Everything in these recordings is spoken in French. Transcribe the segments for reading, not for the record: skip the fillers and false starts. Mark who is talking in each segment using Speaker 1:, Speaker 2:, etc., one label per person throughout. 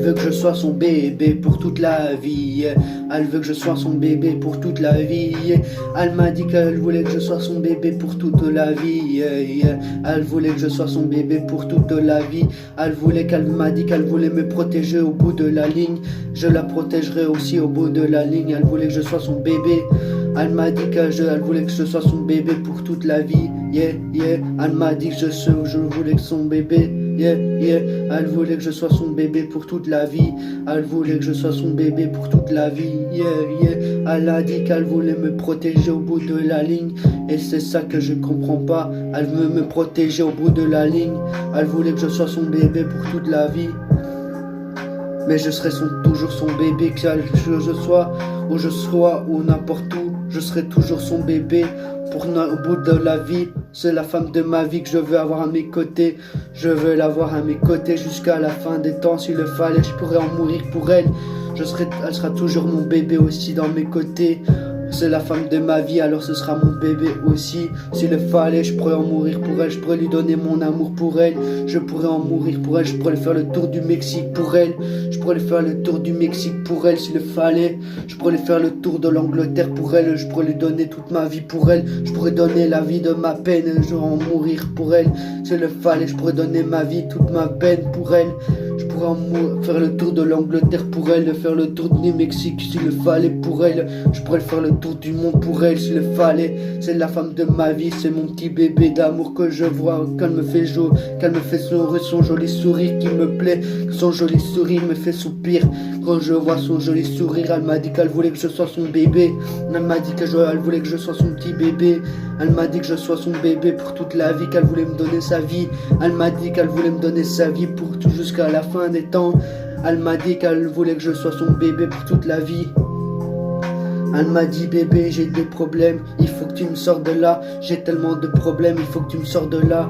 Speaker 1: veut que je sois son bébé pour toute la vie. Elle veut que je sois son bébé pour toute la vie. Elle m'a dit qu'elle voulait que je sois son bébé pour toute la vie. Elle voulait que je sois son bébé pour toute la vie. Elle m'a dit qu'elle voulait me protéger au bout de la ligne. Je la protégerai aussi au bout de la ligne. Elle voulait que je sois son bébé. Elle m'a dit elle voulait que je sois son bébé pour toute la vie. Elle m'a dit que je voulais que son bébé. Elle voulait que je sois son bébé pour toute la vie. Elle voulait que je sois son bébé pour toute la vie. Elle a dit qu'elle voulait me protéger au bout de la ligne. Et c'est ça que je comprends pas. Elle veut me protéger au bout de la ligne. Elle voulait que je sois son bébé pour toute la vie. Mais je serai toujours son bébé, que je sois où je sois ou n'importe où. Je serai toujours son bébé au bout de la vie. C'est la femme de ma vie que je veux avoir à mes côtés. Je veux l'avoir à mes côtés jusqu'à la fin des temps. S'il le fallait, je pourrais en mourir pour elle. Elle sera toujours mon bébé aussi dans mes côtés. C'est la femme de ma vie, alors ce sera mon bébé aussi. S'il le fallait, je pourrais en mourir pour elle. Je pourrais lui donner mon amour pour elle. Je pourrais en mourir pour elle. Je pourrais lui faire le tour du Mexique pour elle. Je pourrais lui faire le tour du Mexique pour elle s'il le fallait. Je pourrais lui faire le tour de l'Angleterre pour elle. Je pourrais lui donner toute ma vie pour elle. Je pourrais donner la vie de ma peine. Je pourrais en mourir pour elle s'il le fallait. Je pourrais donner ma vie, toute ma peine pour elle. Je pourrais faire le tour de l'Angleterre pour elle, faire le tour du Mexique s'il le fallait pour elle. Je pourrais faire le tour du monde pour elle s'il le fallait. C'est la femme de ma vie, c'est mon petit bébé d'amour que je vois. Qu'elle me fait sourire, son joli sourire qui me plaît. Son joli sourire me fait soupir. Quand je vois son joli sourire, elle m'a dit qu'elle voulait que je sois son bébé. Elle m'a dit qu'elle voulait que je sois son petit bébé. Elle m'a dit que je sois son bébé pour toute la vie, qu'elle voulait me donner sa vie. Elle m'a dit qu'elle voulait me donner sa vie pour tout jusqu'à la fin des temps. Elle m'a dit qu'elle voulait que je sois son bébé pour toute la vie. Elle m'a dit bébé, j'ai des problèmes, il faut que tu me sors de là. J'ai tellement de problèmes, il faut que tu me sors de là.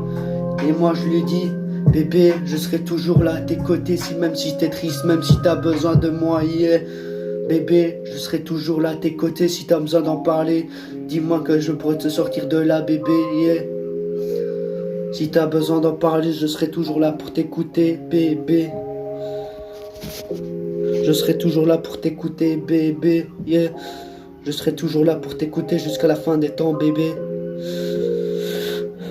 Speaker 1: Et moi je lui dis bébé, je serai toujours là à tes côtés, même si t'es triste, même si t'as besoin de moi. Bébé, je serai toujours là à tes côtés si t'as besoin d'en parler. Dis-moi que je pourrais te sortir de là bébé. Si t'as besoin d'en parler, je serai toujours là pour t'écouter bébé. Je serai toujours là pour t'écouter bébé. Je serai toujours là pour t'écouter jusqu'à la fin des temps bébé.